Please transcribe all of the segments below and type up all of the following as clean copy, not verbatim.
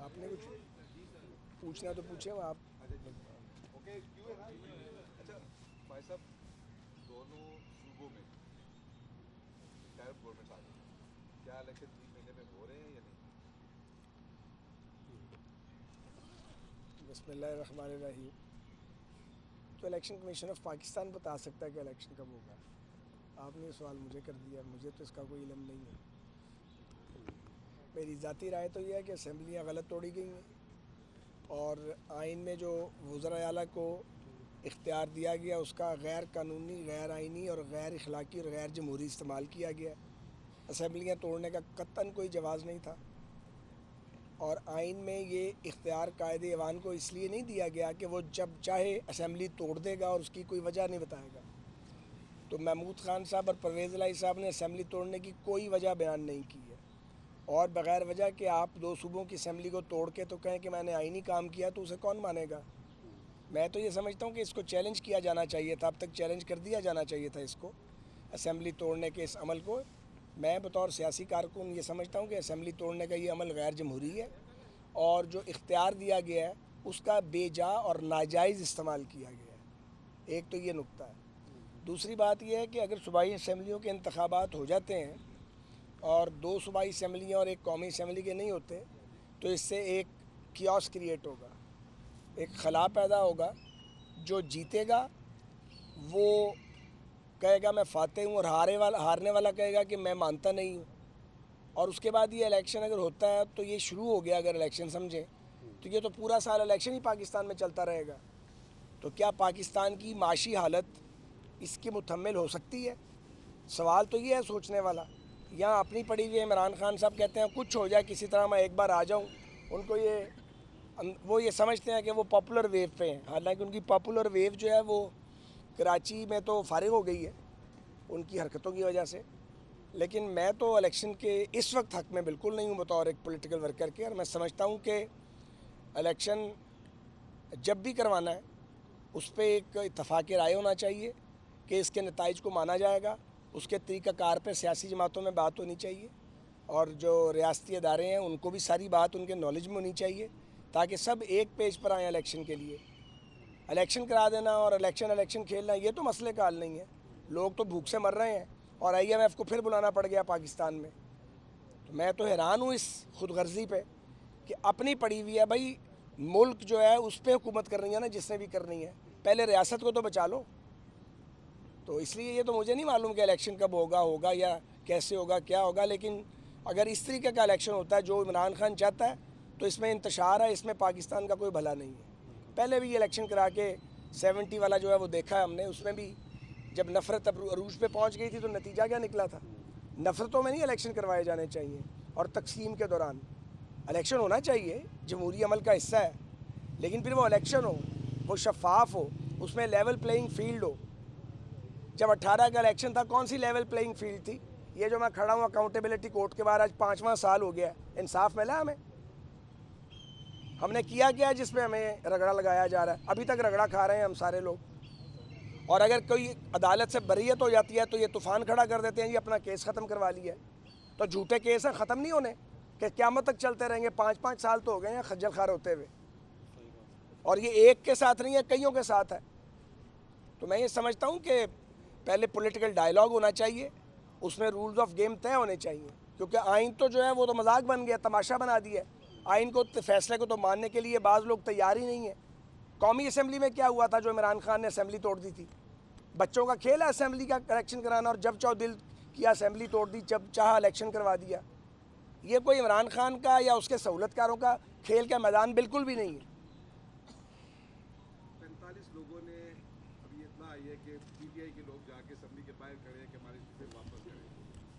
आपने कुछ पूछना तो पूछे आप। ओके क्यों है ना। अच्छा भाई साहब, दोनों सूबों में टैरिफ गवर्नमेंट आ गई, क्या इलेक्शन 3 महीने में हो रहे हैं या नहीं? बिस्मिल्लाहिर्रहमानिर्रहीम। तो इलेक्शन कमीशन ऑफ पाकिस्तान बता सकता है कि इलेक्शन कब होगा। आपने सवाल मुझे कर दिया, मुझे तो इसका कोई इल्म नहीं है। मेरी ज़ाती राय तो यह है कि असम्बलियाँ गलत तोड़ी गई हैं और आइन में जो वज़रा आला को इख्तियार दिया गया उसका गैर कानूनी, गैर आइनी और गैर अखलाकी और गैर जमहूरी इस्तेमाल किया गया। असम्बलियाँ तोड़ने का कतन कोई जवाज़ नहीं था और आइन में ये इख्तियार कायदे ऐवान को इसलिए नहीं दिया गया कि वो जब चाहे असम्बली तोड़ देगा और उसकी कोई वजह नहीं बताएगा। तो महमूद खान साहब और परवेज़ इलाही साहब ने असम्बली तोड़ने की कोई वजह बयान नहीं की है और बग़ैर वजह कि आप दो सूबों की असम्बली को तोड़ के तो कहें कि मैंने आइनी काम किया, तो उसे कौन मानेगा। मैं तो ये समझता हूँ कि इसको चैलेंज किया जाना चाहिए था, अब तक चैलेंज कर दिया जाना चाहिए था इसको, असम्बली तोड़ने के इस अमल को। मैं बतौर सियासी कारकुन ये समझता हूँ कि असम्बली तोड़ने का ये अमल गैर जमहूरी है और जो इख्तियार दिया गया है उसका बेजा और नाजायज़ इस्तेमाल किया गया है। एक तो ये नुक्ता है। दूसरी बात यह है कि अगर सूबाई असम्बलियों के इंतखाबात हो जाते हैं और दो सूबाई असम्बलियाँ और एक कौमी असम्बली के नहीं होते, तो इससे एक कियोस क्रिएट होगा, एक खला पैदा होगा। जो जीतेगा वो कहेगा मैं फाते हूँ और हारने वाला कहेगा कि मैं मानता नहीं हूँ। और उसके बाद ये इलेक्शन अगर होता है तो ये शुरू हो गया, अगर इलेक्शन समझें तो ये तो पूरा साल इलेक्शन ही पाकिस्तान में चलता रहेगा। तो क्या पाकिस्तान की माशी हालत इसकी मुतहम्मिल हो सकती है? सवाल तो ये है सोचने वाला। यहाँ अपनी पड़ी हुई इमरान खान साहब कहते हैं कुछ हो जाए किसी तरह मैं एक बार आ जाऊँ। उनको वो ये समझते हैं कि वो पॉपुलर वेव पे हैं, हालांकि उनकी पॉपुलर वेव जो है वो कराची में तो फारिग हो गई है उनकी हरकतों की वजह से। लेकिन मैं तो इलेक्शन के इस वक्त हक़ में बिल्कुल नहीं हूँ बतौर एक पॉलिटिकल वर्कर के, और मैं समझता हूँ कि इलेक्शन जब भी करवाना है उस पर एक इत्तफाक़ राय होना चाहिए कि इसके नताइज को माना जाएगा, उसके तरीक़ाकार पर सियासी जमातों में बात होनी चाहिए और जो रियासती अदारे हैं उनको भी सारी बात उनके नॉलेज में होनी चाहिए ताकि सब एक पेज पर आएँ इलेक्शन के लिए। इलेक्शन करा देना और इलेक्शन खेलना ये तो मसले का हल नहीं है। लोग तो भूख से मर रहे हैं और IMF को फिर बुलाना पड़ गया पाकिस्तान में। तो मैं तो हैरान हूँ इस खुदगर्जी पे कि अपनी पड़ी हुई है भाई, मुल्क जो है उस पर हुकूमत करनी है ना जिसने भी करनी है, पहले रियासत को तो बचा लो। तो इसलिए ये तो मुझे नहीं मालूम कि इलेक्शन कब होगा या कैसे होगा, क्या होगा, लेकिन अगर इस तरीके का इलेक्शन होता है जो इमरान खान चाहता है तो इसमें इंतशार है, इसमें पाकिस्तान का कोई भला नहीं है। पहले भी ये इलेक्शन करा के 70 वाला जो है वो देखा है हमने, उसमें भी जब नफ़रत अरूज पे पहुंच गई थी तो नतीजा क्या निकला था। नफ़रतों में नहीं इलेक्शन करवाए जाने चाहिए और तकसीम के दौरान इलेक्शन होना चाहिए, जमहूरी अमल का हिस्सा है, लेकिन फिर वो इलेक्शन हो, वो शफाफ हो, उसमें लेवल प्लेइंग फील्ड हो। जब 18 का इलेक्शन था कौन सी लेवल प्लेइंग फील्ड थी? ये जो मैं खड़ा हूँ अकाउंटेबिलिटी कोर्ट के बाहर आज 5वां साल हो गया, इंसाफ मिला हमें? हमने किया क्या जिसमें हमें रगड़ा लगाया जा रहा है? अभी तक रगड़ा खा रहे हैं हम सारे लोग। और अगर कोई अदालत से बरीयत हो जाती है तो ये तूफ़ान खड़ा कर देते हैं, ये अपना केस ख़त्म करवा लिया। तो झूठे केस हैं, ख़त्म नहीं होने कि क़यामत तक चलते रहेंगे। 5-5 साल तो हो गए हैं खज्जल खार होते हुए, और ये एक के साथ नहीं है, कईयों के साथ है। तो मैं ये समझता हूँ कि पहले पॉलिटिकल डायलॉग होना चाहिए, उसमें रूल्स ऑफ गेम तय होने चाहिए, क्योंकि आइन तो जो है वो तो मजाक बन गया, तमाशा बना दिया। आइन को, फैसले को तो मानने के लिए बाज़ लोग तैयार ही नहीं है। कौमी असम्बली में क्या हुआ था जो इमरान खान ने असम्बली तोड़ दी थी? बच्चों का खेल है असम्बली का इलेक्शन कराना, और जब चाहो दिल किया असम्बली तोड़ दी, जब चाहा इलेक्शन करवा दिया। ये कोई इमरान खान का या उसके सहूलतकारों का खेल का मैदान बिल्कुल भी नहीं है। 45 लोगों ने अभी इतना आई है कि PTI के लोग जाके असम्बली के बाहर खड़े हैं कि हमारे इस्तीफे वापस करें,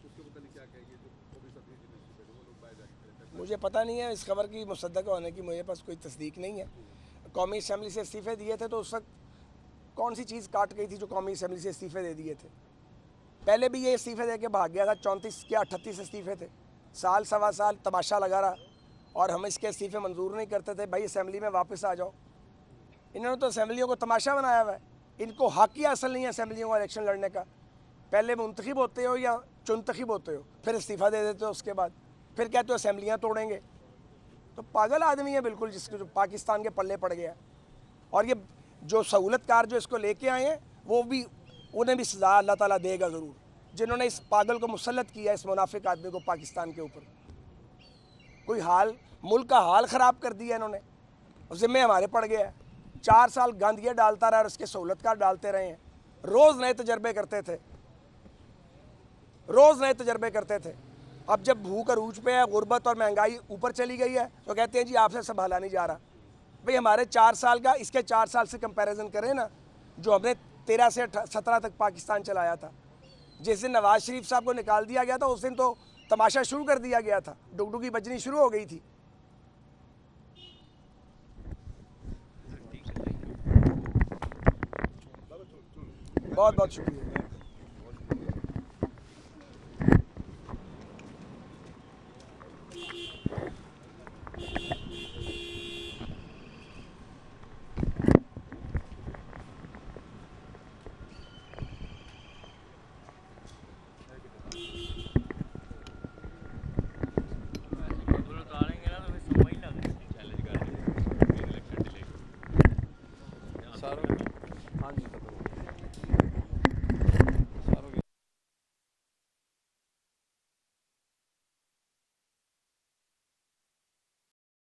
उसके मुताबिक क्या कहेंगे? जो कौमी सदस्य जिन्हें इस्तीफे वो लोग बाहर जाके खड़े। मुझे पता नहीं है इस खबर की मुसद्दक होने की, मेरे पास कोई तस्दीक नहीं है। कौमी असम्बली से इस्तीफ़े दिए थे तो उस वक्त कौन सी चीज़ काट गई थी जो कौमी असम्बली से इस्तीफ़े दे दिए थे? पहले भी ये इस्तीफ़े दे के भाग गया था, 34 या 38 इस्तीफ़े थे। साल सवा साल तमाशा लगा रहा और हम इसके इस्तीफ़े मंजूर नहीं करते थे। भाई असम्बली में वापस आ जाओ। इन्होंने तो असम्बलियों को तमाशा बनाया हुआ है। इनको हक़ ही असल नहीं है असम्बलियों का इलेक्शन लड़ने का। पहले मुंतखब होते हो या चुनतखब होते हो, फिर इस्तीफ़ा दे देते हो, उसके बाद फिर कहते हो असम्बलियाँ तोड़ेंगे। तो पागल आदमी है बिल्कुल, जिसको जो पाकिस्तान के पल्ले पड़ गया। और ये जो सहूलतकार जो इसको लेके आए हैं वो भी, उन्हें भी सज़ा अल्लाह ताला देगा ज़रूर, जिन्होंने इस पागल को मुसल्लत किया, इस मुनाफिक आदमी को पाकिस्तान के ऊपर। कोई हाल, मुल्क का हाल ख़राब कर दिया इन्होंने, और ज़िम्मे हमारे पड़ गया है। 4 साल गंदगियाँ डालता रहा और उसके सहूलतकार डालते रहे हैं। रोज़ नए तजर्बे करते थे, रोज़ नए तजर्बे करते थे। अब जब भूख अरूज पे है, गुर्बत और महंगाई ऊपर चली गई है, तो कहते हैं जी आपसे संभाला नहीं जा रहा। भाई हमारे 4 साल का इसके 4 साल से कंपैरिजन करें ना, जो हमने 13 से 17 तक पाकिस्तान चलाया था। जिस दिन नवाज शरीफ साहब को निकाल दिया गया था उस दिन तो तमाशा शुरू कर दिया गया था, डुगडुगी बजनी शुरू हो गई थी। बहुत बहुत शुक्रिया। सारा